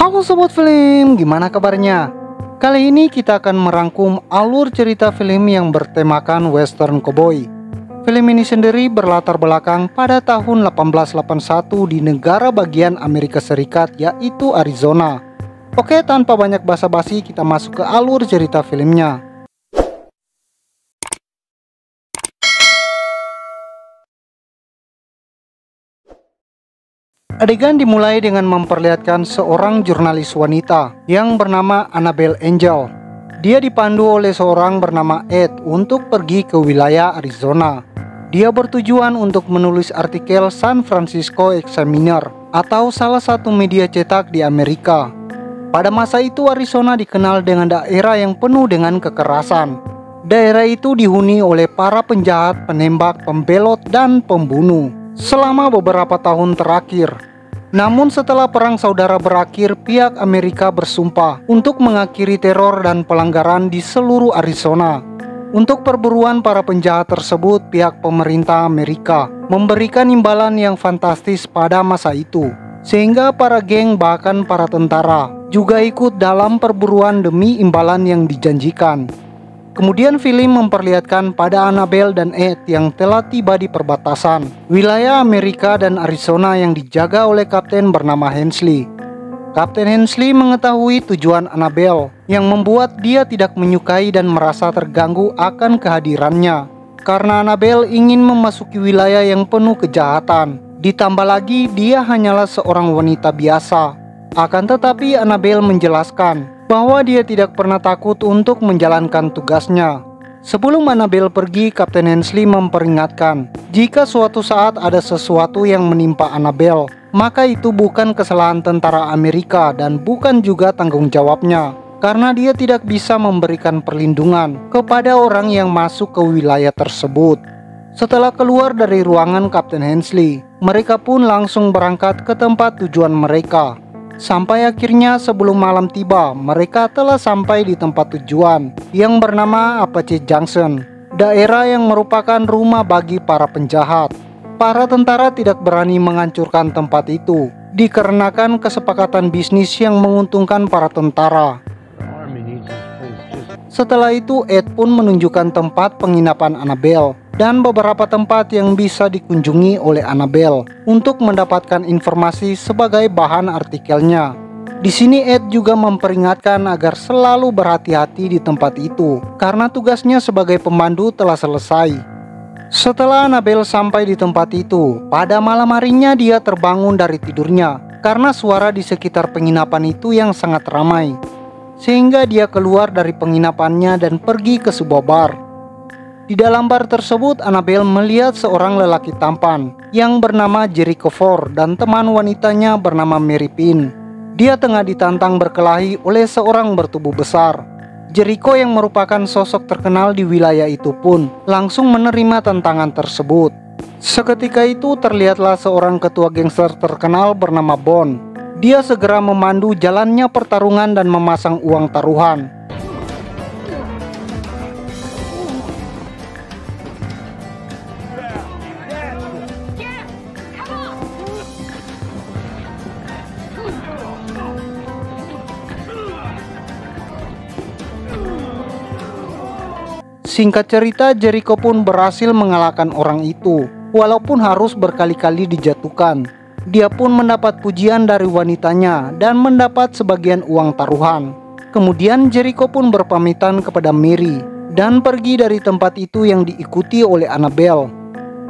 Halo Sobat Film, gimana kabarnya? Kali ini kita akan merangkum alur cerita film yang bertemakan Western Cowboy. Film ini sendiri berlatar belakang pada tahun 1881 di negara bagian Amerika Serikat, yaitu Arizona. Oke, tanpa banyak basa-basi kita masuk ke alur cerita filmnya. Adegan dimulai dengan memperlihatkan seorang jurnalis wanita yang bernama Annabelle Angel. Dia dipandu oleh seorang bernama Ed untuk pergi ke wilayah Arizona. Dia bertujuan untuk menulis artikel San Francisco Examiner atau salah satu media cetak di Amerika. Pada masa itu Arizona dikenal dengan daerah yang penuh dengan kekerasan. Daerah itu dihuni oleh para penjahat, penembak, pembelot, dan pembunuh selama beberapa tahun terakhir. Namun setelah perang saudara berakhir, pihak Amerika bersumpah untuk mengakhiri teror dan pelanggaran di seluruh Arizona. Untuk perburuan para penjahat tersebut, pihak pemerintah Amerika memberikan imbalan yang fantastis pada masa itu, sehingga para geng bahkan para tentara juga ikut dalam perburuan demi imbalan yang dijanjikan. Kemudian film memperlihatkan pada Annabelle dan Ed yang telah tiba di perbatasan wilayah Amerika dan Arizona yang dijaga oleh kapten bernama Hensley. Kapten Hensley mengetahui tujuan Annabelle yang membuat dia tidak menyukai dan merasa terganggu akan kehadirannya. Karena Annabelle ingin memasuki wilayah yang penuh kejahatan. Ditambah lagi dia hanyalah seorang wanita biasa. Akan tetapi Annabelle menjelaskan bahwa dia tidak pernah takut untuk menjalankan tugasnya. Sebelum Annabelle pergi, Kapten Hensley memperingatkan, jika suatu saat ada sesuatu yang menimpa Annabelle, maka itu bukan kesalahan tentara Amerika dan bukan juga tanggung jawabnya, karena dia tidak bisa memberikan perlindungan kepada orang yang masuk ke wilayah tersebut. Setelah keluar dari ruangan Kapten Hensley, mereka pun langsung berangkat ke tempat tujuan mereka. Sampai akhirnya sebelum malam tiba, mereka telah sampai di tempat tujuan yang bernama Apache Junction, daerah yang merupakan rumah bagi para penjahat. Para tentara tidak berani menghancurkan tempat itu, dikarenakan kesepakatan bisnis yang menguntungkan para tentara. Setelah itu Ed pun menunjukkan tempat penginapan Annabelle dan beberapa tempat yang bisa dikunjungi oleh Annabelle untuk mendapatkan informasi sebagai bahan artikelnya. Di sini Ed juga memperingatkan agar selalu berhati-hati di tempat itu karena tugasnya sebagai pemandu telah selesai. Setelah Annabelle sampai di tempat itu, pada malam harinya dia terbangun dari tidurnya karena suara di sekitar penginapan itu yang sangat ramai. Sehingga dia keluar dari penginapannya dan pergi ke sebuah bar. Di dalam bar tersebut, Annabelle melihat seorang lelaki tampan yang bernama Jericho Ford dan teman wanitanya bernama Mary Pin. Dia tengah ditantang berkelahi oleh seorang bertubuh besar. Jericho yang merupakan sosok terkenal di wilayah itu pun langsung menerima tantangan tersebut. Seketika itu terlihatlah seorang ketua gangster terkenal bernama Bond. Dia segera memandu jalannya pertarungan dan memasang uang taruhan. Singkat cerita, Jericho pun berhasil mengalahkan orang itu, walaupun harus berkali-kali dijatuhkan. Dia pun mendapat pujian dari wanitanya dan mendapat sebagian uang taruhan. Kemudian Jericho pun berpamitan kepada Mary dan pergi dari tempat itu yang diikuti oleh Annabelle.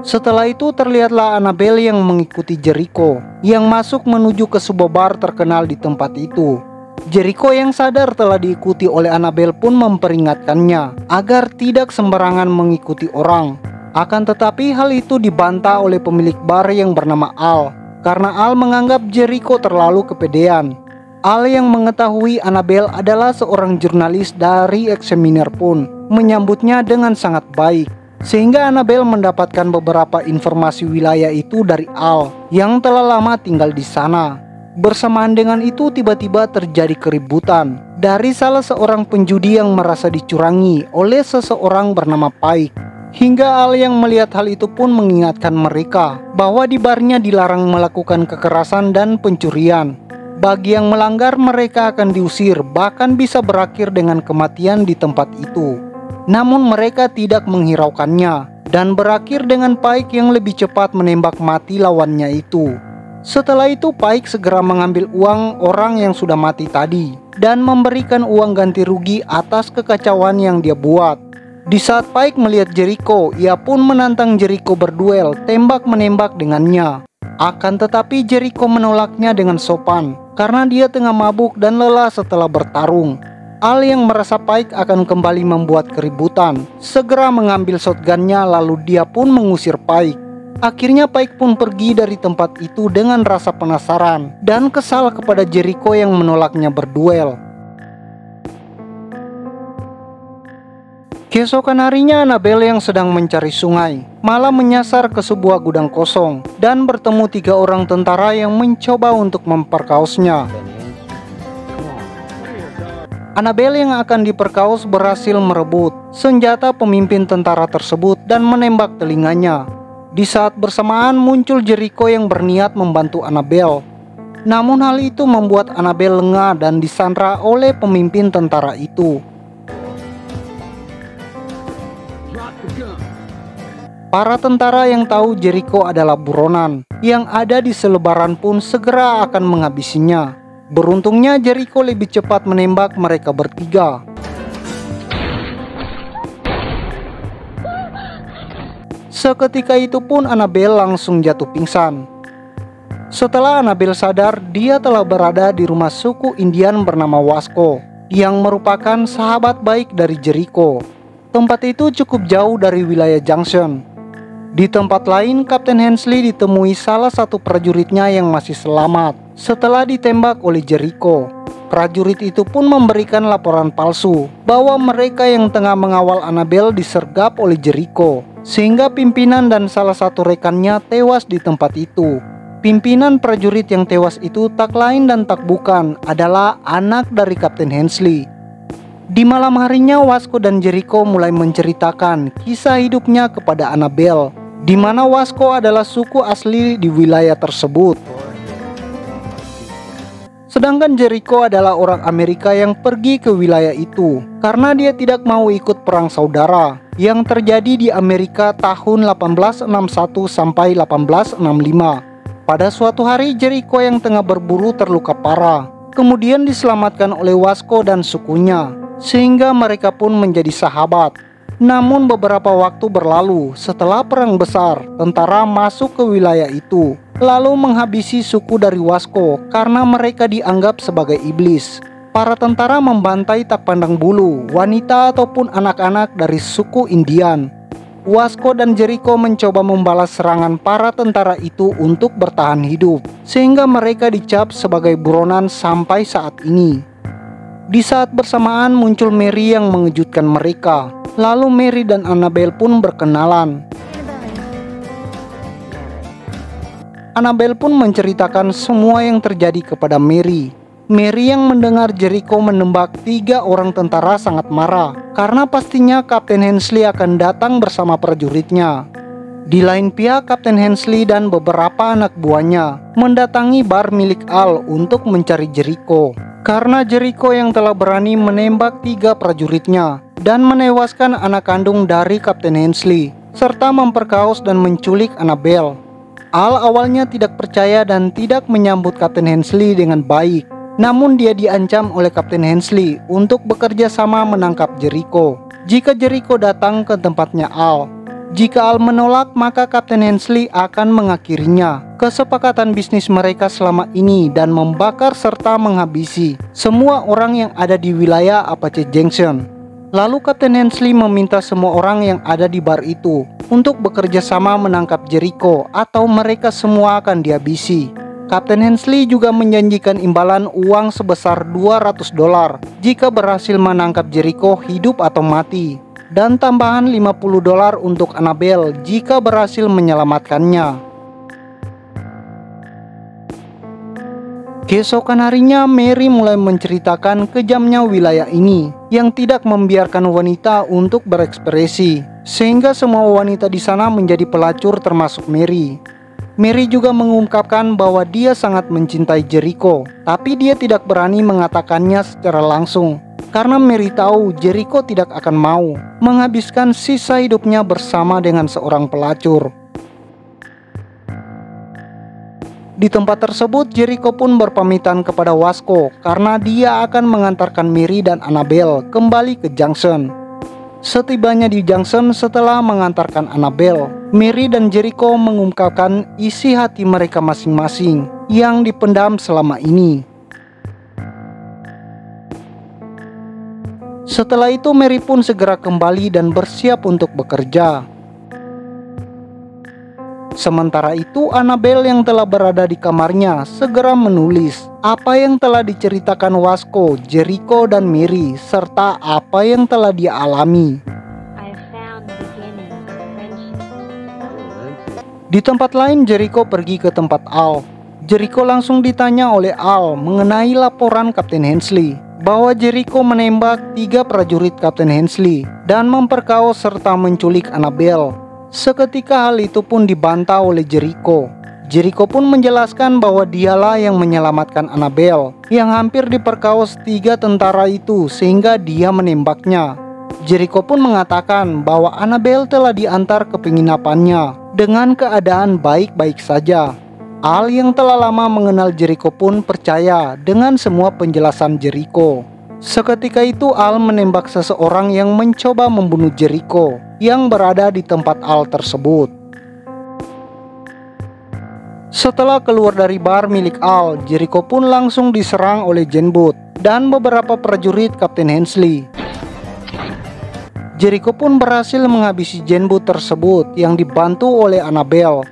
Setelah itu terlihatlah Annabelle yang mengikuti Jericho yang masuk menuju ke sebuah bar terkenal di tempat itu. Jericho yang sadar telah diikuti oleh Annabelle pun memperingatkannya agar tidak sembarangan mengikuti orang. Akan tetapi hal itu dibantah oleh pemilik bar yang bernama Al, karena Al menganggap Jericho terlalu kepedean. Al yang mengetahui Annabelle adalah seorang jurnalis dari Examiner pun menyambutnya dengan sangat baik. Sehingga Annabelle mendapatkan beberapa informasi wilayah itu dari Al yang telah lama tinggal di sana. Bersamaan dengan itu tiba-tiba terjadi keributan dari salah seorang penjudi yang merasa dicurangi oleh seseorang bernama Pike. Hingga Al yang melihat hal itu pun mengingatkan mereka bahwa di barnya dilarang melakukan kekerasan dan pencurian. Bagi yang melanggar, mereka akan diusir, bahkan bisa berakhir dengan kematian di tempat itu. Namun mereka tidak menghiraukannya dan berakhir dengan Pike yang lebih cepat menembak mati lawannya itu. Setelah itu Pike segera mengambil uang orang yang sudah mati tadi dan memberikan uang ganti rugi atas kekacauan yang dia buat. Di saat Pike melihat Jericho, ia pun menantang Jericho berduel tembak-menembak dengannya. Akan tetapi Jericho menolaknya dengan sopan karena dia tengah mabuk dan lelah setelah bertarung. Al yang merasa Pike akan kembali membuat keributan segera mengambil shotgunnya, lalu dia pun mengusir Pike. Akhirnya Pike pun pergi dari tempat itu dengan rasa penasaran dan kesal kepada Jericho yang menolaknya berduel. Keesokan harinya, Annabelle yang sedang mencari sungai malah menyasar ke sebuah gudang kosong dan bertemu 3 orang tentara yang mencoba untuk memperkaosnya. Annabelle yang akan diperkaos berhasil merebut senjata pemimpin tentara tersebut dan menembak telinganya. Di saat bersamaan muncul Jericho yang berniat membantu Annabelle. Namun hal itu membuat Annabelle lengah dan disandra oleh pemimpin tentara itu. Para tentara yang tahu Jericho adalah buronan yang ada di selebaran pun segera akan menghabisinya. Beruntungnya Jericho lebih cepat menembak mereka bertiga. Seketika itu pun Annabelle langsung jatuh pingsan. Setelah Annabelle sadar, dia telah berada di rumah suku Indian bernama Wasco yang merupakan sahabat baik dari Jericho. Tempat itu cukup jauh dari wilayah Junction. Di tempat lain, Kapten Hensley ditemui salah satu prajuritnya yang masih selamat setelah ditembak oleh Jericho. Prajurit itu pun memberikan laporan palsu bahwa mereka yang tengah mengawal Annabelle disergap oleh Jericho, sehingga pimpinan dan salah satu rekannya tewas di tempat itu. Pimpinan prajurit yang tewas itu tak lain dan tak bukan adalah anak dari Kapten Hensley. Di malam harinya, Wasco dan Jericho mulai menceritakan kisah hidupnya kepada Annabelle, di mana Wasco adalah suku asli di wilayah tersebut. Sedangkan Jericho adalah orang Amerika yang pergi ke wilayah itu karena dia tidak mau ikut perang saudara yang terjadi di Amerika tahun 1861 sampai 1865. Pada suatu hari Jericho yang tengah berburu terluka parah, kemudian diselamatkan oleh Wasco dan sukunya, sehingga mereka pun menjadi sahabat. Namun beberapa waktu berlalu setelah perang besar, tentara masuk ke wilayah itu lalu menghabisi suku dari Wasco karena mereka dianggap sebagai iblis. Para tentara membantai tak pandang bulu wanita ataupun anak-anak dari suku Indian. Wasco dan Jericho mencoba membalas serangan para tentara itu untuk bertahan hidup, sehingga mereka dicap sebagai buronan sampai saat ini. Di saat bersamaan muncul Mary yang mengejutkan mereka. Lalu Mary dan Annabelle pun berkenalan. Annabelle pun menceritakan semua yang terjadi kepada Mary. Mary yang mendengar Jericho menembak 3 orang tentara sangat marah karena pastinya Kapten Hensley akan datang bersama prajuritnya. Di lain pihak, Kapten Hensley dan beberapa anak buahnya mendatangi bar milik Al untuk mencari Jericho karena Jericho yang telah berani menembak 3 prajuritnya dan menewaskan anak kandung dari Kapten Hensley serta memperkaos dan menculik Annabelle. Al awalnya tidak percaya dan tidak menyambut Kapten Hensley dengan baik. Namun dia diancam oleh Kapten Hensley untuk bekerja sama menangkap Jericho jika Jericho datang ke tempatnya Al. Jika Al menolak, maka Kapten Hensley akan mengakhirinya kesepakatan bisnis mereka selama ini dan membakar serta menghabisi semua orang yang ada di wilayah Apache Junction. Lalu Kapten Hensley meminta semua orang yang ada di bar itu untuk bekerja sama menangkap Jericho atau mereka semua akan dihabisi. Kapten Hensley juga menjanjikan imbalan uang sebesar $200 jika berhasil menangkap Jericho hidup atau mati, dan tambahan $50 untuk Annabelle jika berhasil menyelamatkannya. Keesokan harinya Mary mulai menceritakan kejamnya wilayah ini yang tidak membiarkan wanita untuk berekspresi, sehingga semua wanita di sana menjadi pelacur termasuk Mary. Mary juga mengungkapkan bahwa dia sangat mencintai Jericho, tapi dia tidak berani mengatakannya secara langsung. Karena Mary tahu Jericho tidak akan mau menghabiskan sisa hidupnya bersama dengan seorang pelacur. Di tempat tersebut, Jericho pun berpamitan kepada Wasco karena dia akan mengantarkan Mary dan Annabelle kembali ke Junction. Setibanya di Junction setelah mengantarkan Annabelle, Mary dan Jericho mengungkapkan isi hati mereka masing-masing yang dipendam selama ini. Setelah itu Mary pun segera kembali dan bersiap untuk bekerja. Sementara itu Annabelle yang telah berada di kamarnya segera menulis apa yang telah diceritakan Wasco, Jericho, dan Mary, serta apa yang telah dia alami. Di tempat lain Jericho pergi ke tempat Al. Jericho langsung ditanya oleh Al mengenai laporan Kapten Hensley bahwa Jericho menembak 3 prajurit Kapten Hensley dan memperkaos serta menculik Annabelle. Seketika hal itu pun dibantah oleh Jericho. Jericho pun menjelaskan bahwa dialah yang menyelamatkan Annabelle yang hampir diperkaos 3 tentara itu sehingga dia menembaknya. Jericho pun mengatakan bahwa Annabelle telah diantar ke penginapannya dengan keadaan baik-baik saja. Al yang telah lama mengenal Jericho pun percaya dengan semua penjelasan Jericho. Seketika itu Al menembak seseorang yang mencoba membunuh Jericho yang berada di tempat Al tersebut. Setelah keluar dari bar milik Al, Jericho pun langsung diserang oleh Jane Booth dan beberapa prajurit Kapten Hensley. Jericho pun berhasil menghabisi Jane Booth tersebut yang dibantu oleh Annabelle.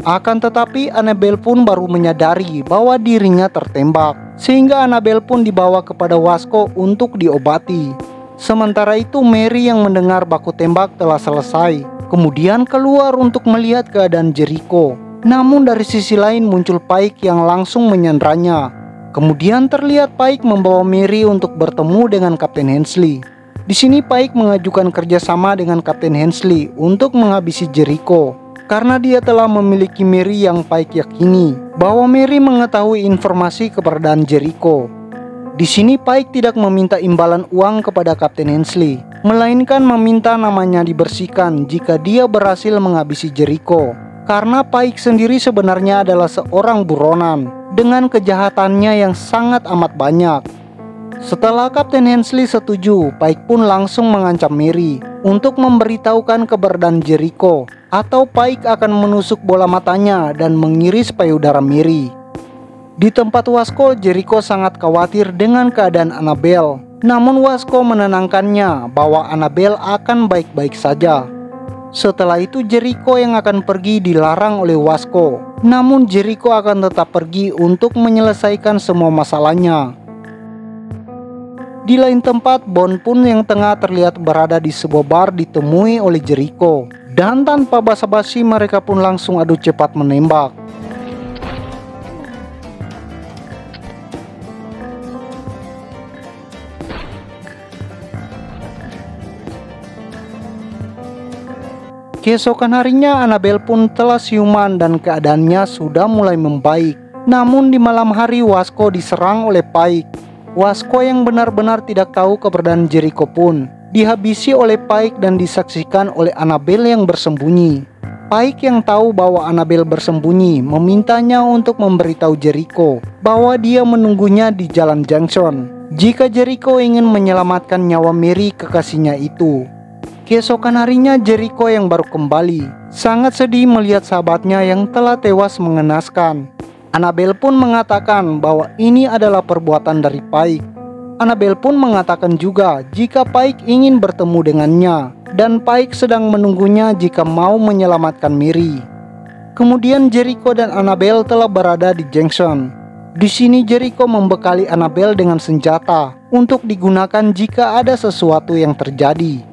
Akan tetapi Annabelle pun baru menyadari bahwa dirinya tertembak, sehingga Annabelle pun dibawa kepada Wasco untuk diobati. Sementara itu Mary yang mendengar baku tembak telah selesai, kemudian keluar untuk melihat keadaan Jericho. Namun dari sisi lain muncul Pike yang langsung menyandranya. Kemudian terlihat Pike membawa Mary untuk bertemu dengan Kapten Hensley. Di sini Pike mengajukan kerjasama dengan Kapten Hensley untuk menghabisi Jericho. Karena dia telah memiliki Mary yang Pike yakini bahwa Mary mengetahui informasi keberadaan Jericho. Di sini Pike tidak meminta imbalan uang kepada Kapten Hensley, melainkan meminta namanya dibersihkan jika dia berhasil menghabisi Jericho. Karena Pike sendiri sebenarnya adalah seorang buronan dengan kejahatannya yang sangat amat banyak. Setelah Kapten Hensley setuju, Pike pun langsung mengancam Mary untuk memberitahukan keberadaan Jericho, atau Pike akan menusuk bola matanya dan mengiris payudara Mary. Di tempat Wasco, Jericho sangat khawatir dengan keadaan Annabelle. Namun Wasco menenangkannya bahwa Annabelle akan baik-baik saja. Setelah itu Jericho yang akan pergi dilarang oleh Wasco. Namun Jericho akan tetap pergi untuk menyelesaikan semua masalahnya. Di lain tempat, Bond pun yang tengah terlihat berada di sebuah bar ditemui oleh Jericho. Dan tanpa basa-basi mereka pun langsung adu cepat menembak. Keesokan harinya Annabelle pun telah siuman dan keadaannya sudah mulai membaik. Namun di malam hari Wasco diserang oleh Pike. Wasco yang benar-benar tidak tahu keberadaan Jericho pun dihabisi oleh Pike dan disaksikan oleh Annabelle yang bersembunyi. Pike yang tahu bahwa Annabelle bersembunyi memintanya untuk memberitahu Jericho bahwa dia menunggunya di Jalan Junction jika Jericho ingin menyelamatkan nyawa Mary kekasihnya itu. Keesokan harinya Jericho yang baru kembali sangat sedih melihat sahabatnya yang telah tewas mengenaskan. Annabelle pun mengatakan bahwa ini adalah perbuatan dari Pike. Annabelle pun mengatakan juga jika Pike ingin bertemu dengannya dan Pike sedang menunggunya jika mau menyelamatkan Mary. Kemudian Jericho dan Annabelle telah berada di Junction. Di sini Jericho membekali Annabelle dengan senjata untuk digunakan jika ada sesuatu yang terjadi.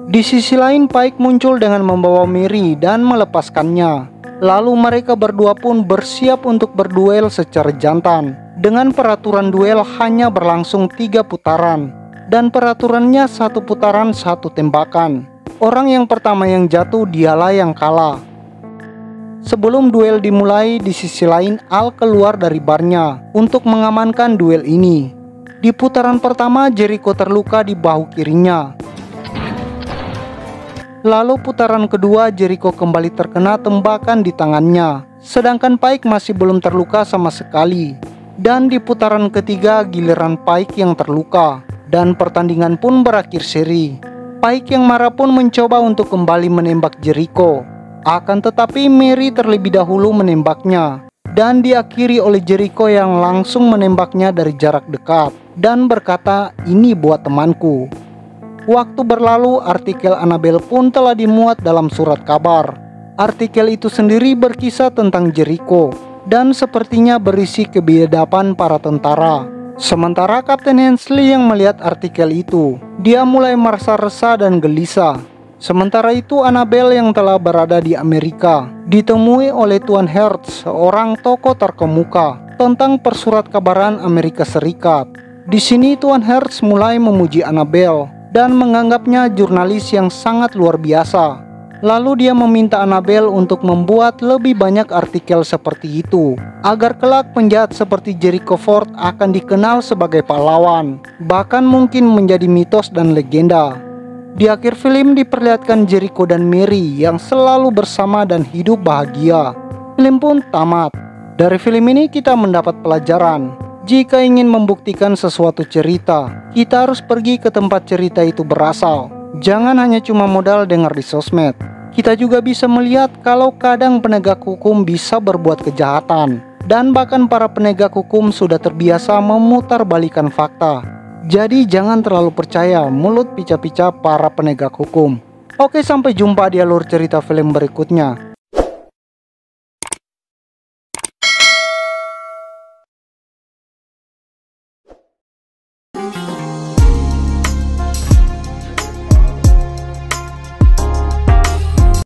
Di sisi lain, Pike muncul dengan membawa Mary dan melepaskannya. Lalu mereka berdua pun bersiap untuk berduel secara jantan. Dengan peraturan duel hanya berlangsung 3 putaran. Dan peraturannya 1 putaran 1 tembakan. Orang yang pertama yang jatuh dialah yang kalah. Sebelum duel dimulai, di sisi lain Al keluar dari barnya untuk mengamankan duel ini. Di putaran pertama, Jericho terluka di bahu kirinya. Lalu putaran kedua, Jericho kembali terkena tembakan di tangannya, sedangkan Pike masih belum terluka sama sekali. Dan di putaran ketiga, giliran Pike yang terluka, dan pertandingan pun berakhir seri. Pike yang marah pun mencoba untuk kembali menembak Jericho. Akan tetapi Mary terlebih dahulu menembaknya, dan diakhiri oleh Jericho yang langsung menembaknya dari jarak dekat, dan berkata, "Ini buat temanku." Waktu berlalu, artikel Annabelle pun telah dimuat dalam surat kabar. Artikel itu sendiri berkisah tentang Jericho dan sepertinya berisi kebiadaban para tentara. Sementara Kapten Hensley yang melihat artikel itu, dia mulai merasa resah dan gelisah. Sementara itu Annabelle yang telah berada di Amerika ditemui oleh Tuan Hertz, seorang tokoh terkemuka tentang persurat kabaran Amerika Serikat. Di sini Tuan Hertz mulai memuji Annabelle dan menganggapnya jurnalis yang sangat luar biasa. Lalu dia meminta Annabelle untuk membuat lebih banyak artikel seperti itu, agar kelak penjahat seperti Jericho Ford akan dikenal sebagai pahlawan, bahkan mungkin menjadi mitos dan legenda. Di akhir film diperlihatkan Jericho dan Mary yang selalu bersama dan hidup bahagia. Film pun tamat. Dari film ini kita mendapat pelajaran. Jika ingin membuktikan sesuatu cerita, kita harus pergi ke tempat cerita itu berasal. Jangan hanya cuma modal dengar di sosmed. Kita juga bisa melihat kalau kadang penegak hukum bisa berbuat kejahatan. Dan bahkan para penegak hukum sudah terbiasa memutarbalikan fakta. Jadi jangan terlalu percaya mulut pica-pica para penegak hukum. Oke, sampai jumpa di alur cerita film berikutnya.